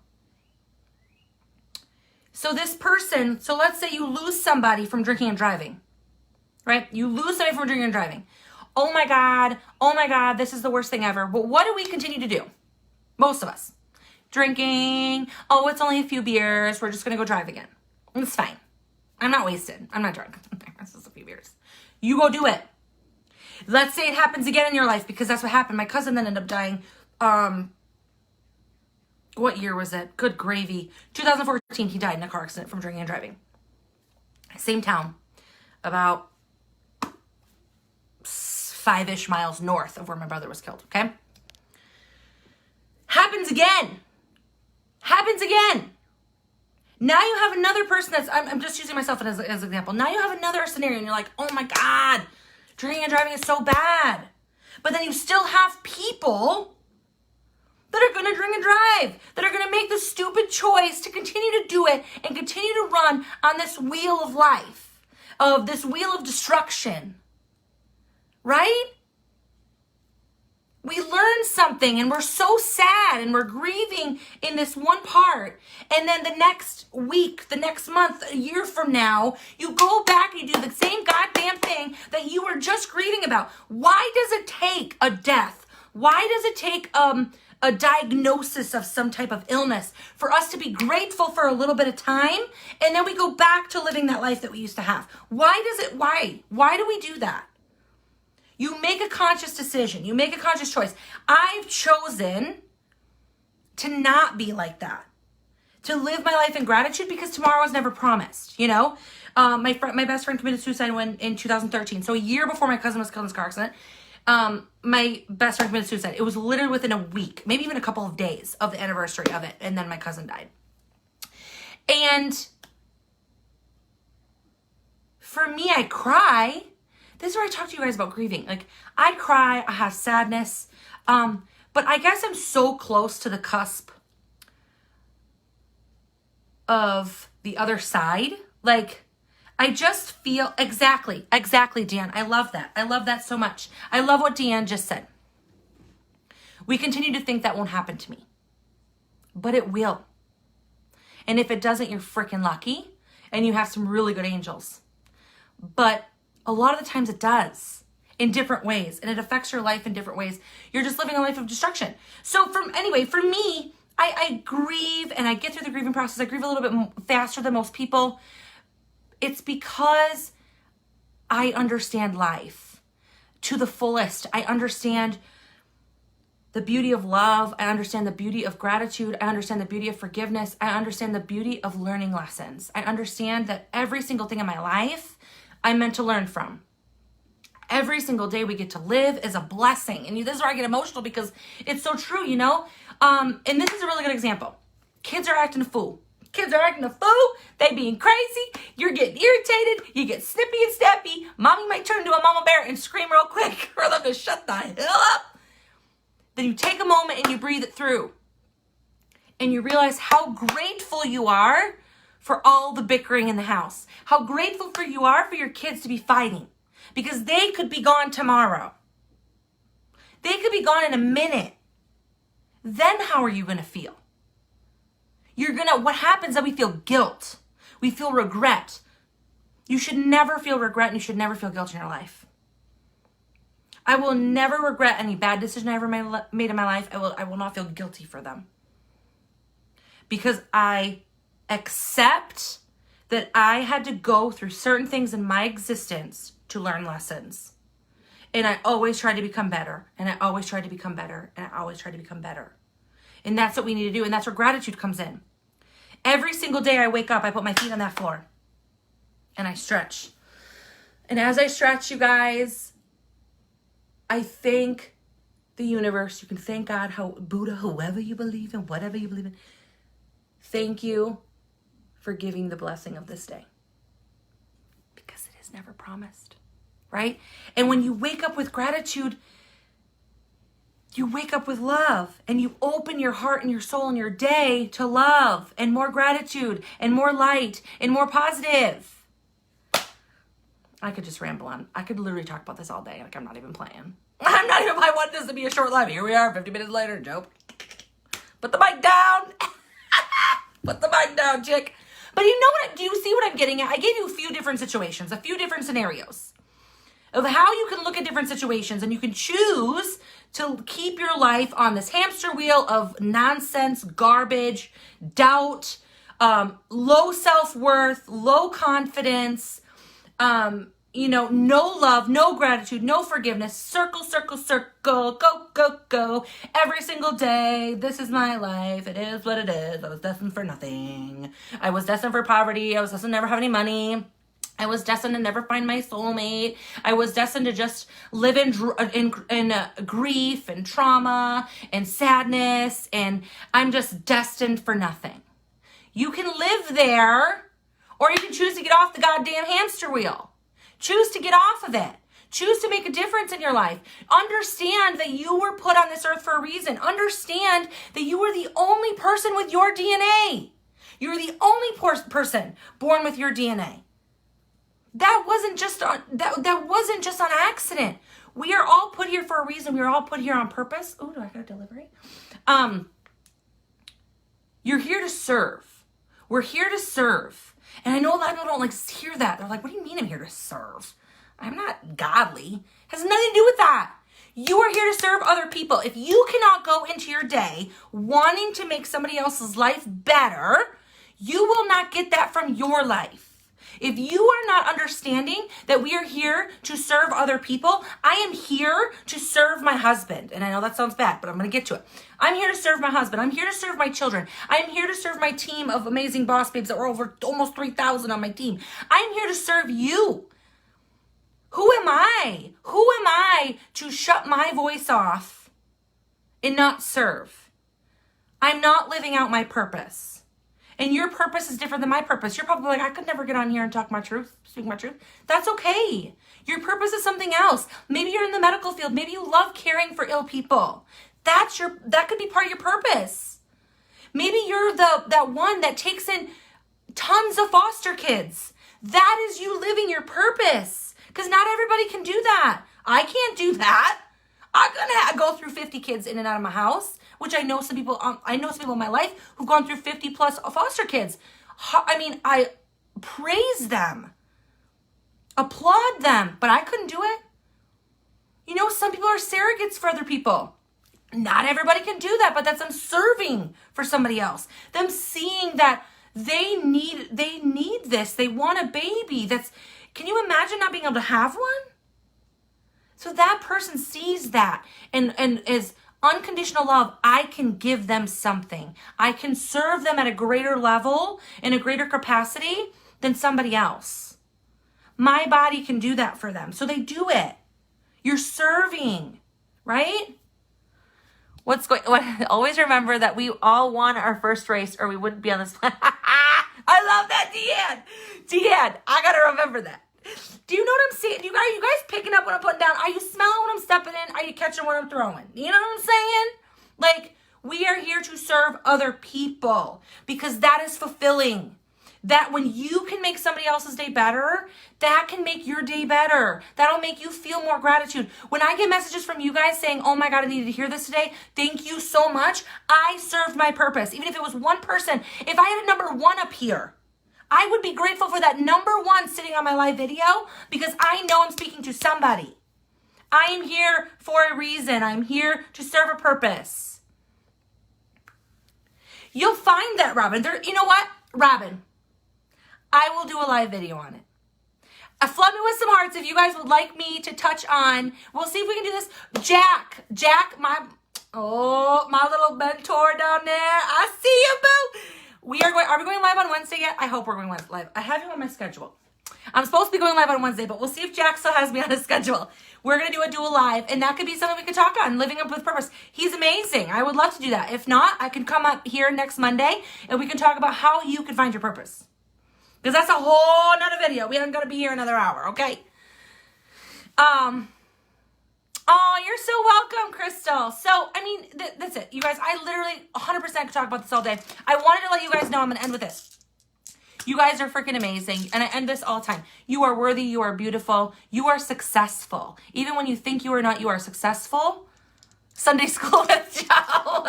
So this person, so let's say you lose somebody from drinking and driving, right? You lose somebody from drinking and driving. Oh my God, this is the worst thing ever. But what do we continue to do? Most of us. Drinking. Oh, it's only a few beers. We're just going to go drive again. It's fine. I'm not wasted. I'm not drunk. It's just a few beers. You go do it. Let's say it happens again in your life, because that's what happened. My cousin then ended up dying. What year was it? Good gravy. 2014, he died in a car accident from drinking and driving. Same town. About 5-ish miles north of where my brother was killed, okay? Happens again. Now you have another person that's, I'm just using myself as an example. Now you have another scenario and you're like, oh my God, drinking and driving is so bad. But then you still have people that are going to drink and drive, that are going to make the stupid choice to continue to do it and continue to run on this wheel of life, of this wheel of destruction, right? We learn something and we're so sad and we're grieving in this one part. And then the next week, the next month, a year from now, you go back and you do the same goddamn thing that you were just grieving about. Why does it take a death? Why does it take a diagnosis of some type of illness for us to be grateful for a little bit of time, and then we go back to living that life that we used to have? Why do we do that? You make a conscious decision. You make a conscious choice. I've chosen to not be like that, to live my life in gratitude, because tomorrow is never promised. My best friend committed suicide in 2013. So a year before my cousin was killed in this car accident. My best friend committed suicide. It was literally within a week, maybe even a couple of days of the anniversary of it. And then my cousin died. And for me, I cry. This is where I talk to you guys about grieving. Like, I cry, I have sadness. But I guess I'm so close to the cusp of the other side. Like, I just feel, exactly, Deanne. I love that. I love that so much. I love what Deanne just said. We continue to think that won't happen to me. But it will. And if it doesn't, you're freaking lucky. And you have some really good angels. But a lot of the times it does. In different ways. And it affects your life in different ways. You're just living a life of destruction. So for me, I grieve and I get through the grieving process. I grieve a little bit faster than most people. It's because I understand life to the fullest. I understand the beauty of love. I understand the beauty of gratitude. I understand the beauty of forgiveness. I understand the beauty of learning lessons. I understand that every single thing in my life I'm meant to learn from. Every single day we get to live is a blessing. And this is where I get emotional, because it's so true, And this is a really good example. Kids are acting a fool. They being crazy. You're getting irritated. You get snippy and snappy. Mommy might turn into a mama bear and scream real quick for them to shut the hell up. Then you take a moment and you breathe it through. And you realize how grateful you are for all the bickering in the house. How grateful you are for your kids to be fighting. Because they could be gone tomorrow. They could be gone in a minute. Then how are you going to feel? What happens is we feel guilt. We feel regret. You should never feel regret, and you should never feel guilt in your life. I will never regret any bad decision I ever made in my life. I will not feel guilty for them. Because I accept that I had to go through certain things in my existence to learn lessons. And I always try to become better. And I always try to become better. And I always try to become better. And that's what we need to do. And that's where gratitude comes in. Every single day I wake up, I put my feet on that floor. And I stretch. And as I stretch, you guys, I thank the universe. You can thank God, Buddha, whoever you believe in, whatever you believe in. thank you for giving the blessing of this day. Because it is never promised, right? And when you wake up with gratitude, you wake up with love and you open your heart and your soul and your day to love and more gratitude and more light and more positive. I could just ramble on. I could literally talk about this all day. Like, I'm not even playing. I want this to be a short live. Here we are, 50 minutes later, Joe. Put the mic down. Put the mic down, chick. But you know what? Do you see what I'm getting at? I gave you a few different situations, a few different scenarios of how you can look at different situations, and you can choose to keep your life on this hamster wheel of nonsense, garbage, doubt, low self-worth, low confidence, no love, no gratitude, no forgiveness, circle, circle, circle, go, go, go, every single day. This is my life. It is what it is. I was destined for nothing. I was destined for poverty. I was destined to never have any money. I was destined to never find my soulmate. I was destined to just live in grief and trauma and sadness, and I'm just destined for nothing. You can live there, or you can choose to get off the goddamn hamster wheel. Choose to get off of it. Choose to make a difference in your life. Understand that you were put on this earth for a reason. Understand that you were the only person with your DNA. You're the only person born with your DNA. That wasn't just on accident. We are all put here for a reason. We are all put here on purpose. Oh, do I got a delivery? You're here to serve. We're here to serve. And I know a lot of people don't like hear that. They're like, what do you mean I'm here to serve? I'm not godly. It has nothing to do with that. You are here to serve other people. If you cannot go into your day wanting to make somebody else's life better, you will not get that from your life. If you are not understanding that we are here to serve other people, I am here to serve my husband. And I know that sounds bad, but I'm going to get to it. I'm here to serve my husband. I'm here to serve my children. I'm here to serve my team of amazing boss babes that were over almost 3,000 on my team. I'm here to serve you. Who am I? Who am I to shut my voice off and not serve? I'm not living out my purpose. And your purpose is different than my purpose. You're probably like, I could never get on here and talk my truth, speak my truth. That's okay. Your purpose is something else. Maybe you're in the medical field. Maybe you love caring for ill people. That could be part of your purpose. Maybe you're that one that takes in tons of foster kids. That is you living your purpose. Because not everybody can do that. I can't do that. I'm gonna go through 50 kids in and out of my house, which I know some people in my life who've gone through 50 plus foster kids. I praise them, applaud them, but I couldn't do it. Some people are surrogates for other people. Not everybody can do that, but that's them serving for somebody else. Them seeing that they need this. They want a baby. Can you imagine not being able to have one? So that person sees that and is unconditional love. I can give them something. I can serve them at a greater level, in a greater capacity than somebody else. My body can do that for them. So they do it. You're serving, right? Always remember that we all won our first race or we wouldn't be on this planet. I love that, Deanne. I got to remember that. Do you know what I'm saying? Are you guys picking up what I'm putting down? Are you smelling what I'm stepping in? Are you catching what I'm throwing? You know what I'm saying? Like, we are here to serve other people because that is fulfilling. That when you can make somebody else's day better, that can make your day better. That'll make you feel more gratitude. When I get messages from you guys saying, oh my God, I needed to hear this today. Thank you so much. I served my purpose. Even if it was one person, if I had a number one up here, I would be grateful for that number one sitting on my live video because I know I'm speaking to somebody. I am here for a reason. I'm here to serve a purpose. You'll find that, Robin. You know what? Robin, I will do a live video on it. Flood me with some hearts if you guys would like me to touch on. We'll see if we can do this. Jack, my little mentor down there. I see you, boo. Are we going live on Wednesday yet? I hope we're going live. I have you on my schedule. I'm supposed to be going live on Wednesday, but we'll see if Jack still has me on his schedule. We're going to do a dual live, and that could be something we could talk on, living up with purpose. He's amazing. I would love to do that. If not, I can come up here next Monday, and we can talk about how you can find your purpose. Because that's a whole nother video. We aren't going to be here another hour, okay? Oh, you're so welcome, Crystal. So, I mean, that's it. You guys, I literally 100% could talk about this all day. I wanted to let you guys know I'm going to end with this. You guys are freaking amazing. And I end this all the time. You are worthy. You are beautiful. You are successful. Even when you think you are not, you are successful. Sunday school with Joe.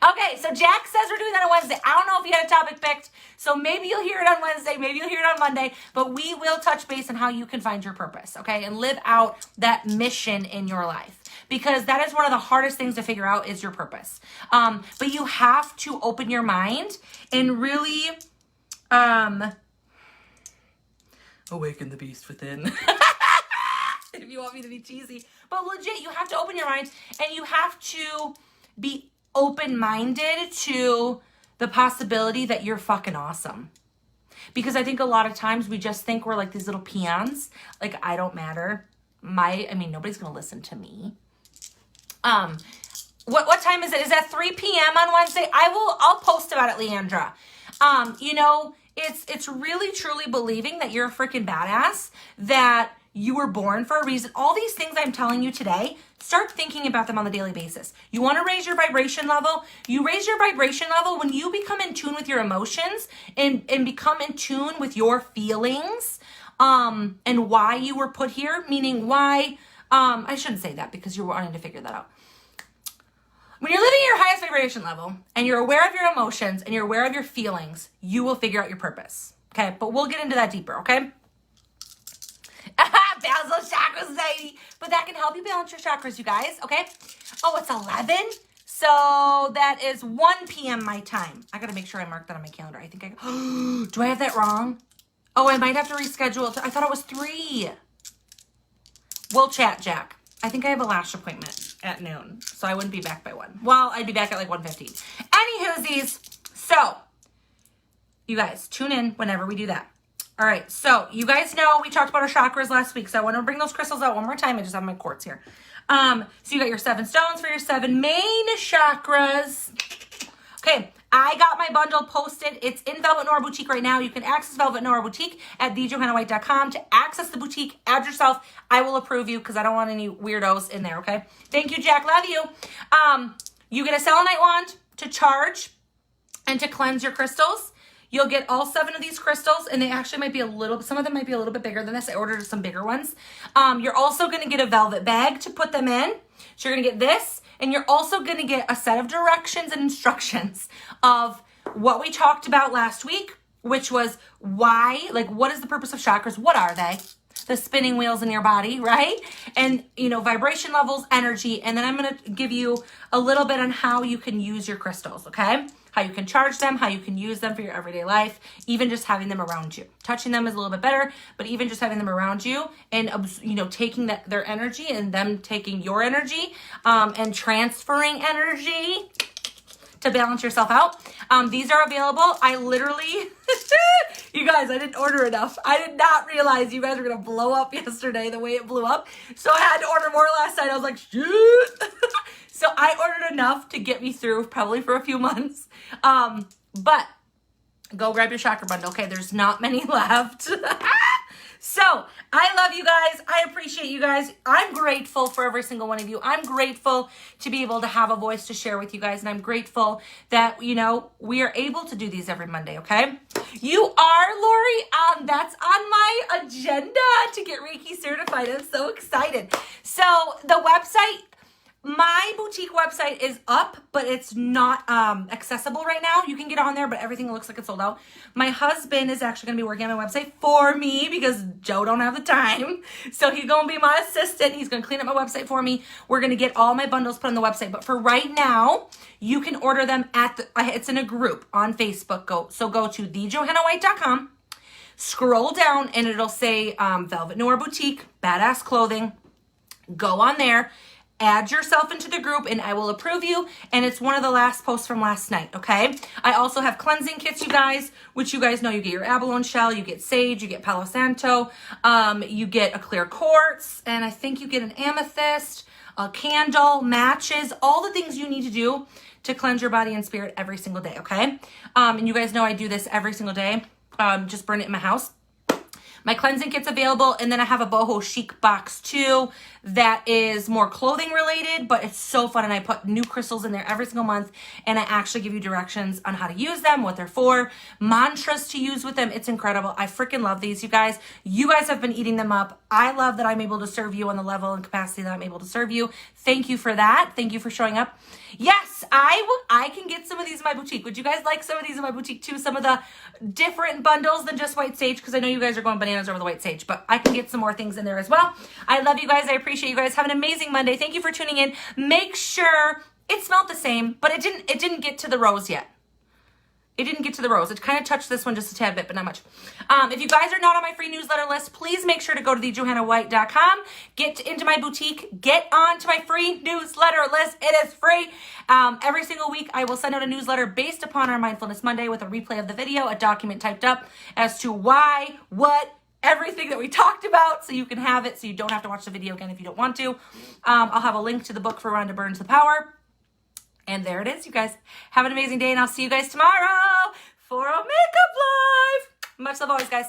Okay, so Jack says we're doing that on Wednesday. I don't know if he had a topic picked, so maybe you'll hear it on Wednesday, maybe you'll hear it on Monday, but we will touch base on how you can find your purpose, okay, and live out that mission in your life, because that is one of the hardest things to figure out is your purpose. But you have to open your mind and really awaken the beast within. If you want me to be cheesy, but legit, you have to open your mind and you have to be open-minded to the possibility that you're fucking awesome. Because I think a lot of times we just think we're like these little peons. Like, I don't matter. Nobody's going to listen to me. What time is it? Is that 3 p.m. on Wednesday? I'll post about it, Leandra. It's really truly believing that you're a freaking badass, that you were born for a reason. All these things I'm telling you today, start thinking about them on a daily basis. You want to raise your vibration level? You raise your vibration level when you become in tune with your emotions and become in tune with your feelings, and why you were put here, meaning why, I shouldn't say that because you're wanting to figure that out. When you're living at your highest vibration level and you're aware of your emotions and you're aware of your feelings, you will figure out your purpose. Okay, but we'll get into that deeper, okay? Balance those chakras, lady. But that can help you balance your chakras, you guys, okay? Oh, it's 11? So that is 1 p.m. my time. I got to make sure I mark that on my calendar. I think do I have that wrong? Oh, I might have to reschedule it. I thought it was 3. We'll chat, Jack. I think I have a lash appointment at noon, so I wouldn't be back by 1. Well, I'd be back at like 1:15. Anywhoosies, so you guys tune in whenever we do that. All right, so you guys know we talked about our chakras last week, so I want to bring those crystals out one more time. I just have my quartz here. So you got your 7 stones for your 7 main chakras. Okay, I got my bundle posted. It's in Velvet Noire Boutique right now. You can access Velvet Noire Boutique at thejohannawhite.com. To access the boutique, add yourself. I will approve you because I don't want any weirdos in there, okay? Thank you, Jack. Love you. You get a selenite wand to charge and to cleanse your crystals. You'll get all 7 of these crystals, and they actually might be some of them might be a little bit bigger than this. I ordered some bigger ones. You're also going to get a velvet bag to put them in. So you're going to get this, and you're also going to get a set of directions and instructions of what we talked about last week, which was why, like, what is the purpose of chakras? What are they? The spinning wheels in your body, right? And, vibration levels, energy. And then I'm going to give you a little bit on how you can use your crystals, okay? How you can charge them, how you can use them for your everyday life, even just having them around you. Touching them is a little bit better, but even just having them around you and, taking their energy and them taking your energy, and transferring energy to balance yourself out. These are available. I literally, you guys, I didn't order enough. I did not realize you guys were going to blow up yesterday the way it blew up. So I had to order more last night. I was like, shoot. So I ordered enough to get me through probably for a few months. But go grab your chakra bundle. Okay, there's not many left. So I love you guys. I appreciate you guys. I'm grateful for every single one of you. I'm grateful to be able to have a voice to share with you guys. And I'm grateful that, we are able to do these every Monday, okay? You are, Lori. That's on my agenda to get Reiki certified. I'm so excited. So the website, my boutique website is up, but it's not accessible right now. You can get on there, but everything looks like it's sold out. My husband is actually going to be working on my website for me because Joe don't have the time. So he's going to be my assistant. He's going to clean up my website for me. We're going to get all my bundles put on the website. But for right now, you can order them it's in a group on Facebook. Go to thejohannawhite.com, scroll down, and it'll say Velvet Noire Boutique, Badass Clothing. Go on there. add yourself into the group and I will approve you. And it's one of the last posts from last night, okay? I also have cleansing kits, you guys, which you guys know you get your abalone shell, you get sage, you get Palo Santo, you get a clear quartz, and I think you get an amethyst, a candle, matches, all the things you need to do to cleanse your body and spirit every single day, okay? And you guys know I do this every single day. Just burn it in my house. My cleansing kit's available, and then I have a boho chic box too that is more clothing related, but it's so fun, and I put new crystals in there every single month, and I actually give you directions on how to use them, what they're for, mantras to use with them. It's incredible. I freaking love these, you guys. You guys have been eating them up. I love that I'm able to serve you on the level and capacity that I'm able to serve you. Thank you for that. Thank you for showing up. Yes, I can get some of these in my boutique. Would you guys like some of these in my boutique too? Some of the different bundles than just white sage, because I know you guys are going bananas over the white sage, but I can get some more things in there as well. I love you guys. I appreciate you guys. Have an amazing Monday. Thank you for tuning in. Make sure it smelled the same, but it didn't get to the rose yet. It didn't get to the rose. It kind of touched this one just a tad bit, but not much. If you guys are not on my free newsletter list, please make sure to go to thejohannawhite.com. Get into my boutique. Get onto my free newsletter list. It is free. Every single week, I will send out a newsletter based upon our Mindfulness Monday with a replay of the video, a document typed up as to why, what, everything that we talked about, so you can have it, so you don't have to watch the video again if you don't want to. I'll have a link to the book for Rhonda Burns, The Power. And there it is, you guys. Have an amazing day, and I'll see you guys tomorrow for a makeup live. Much love always, guys.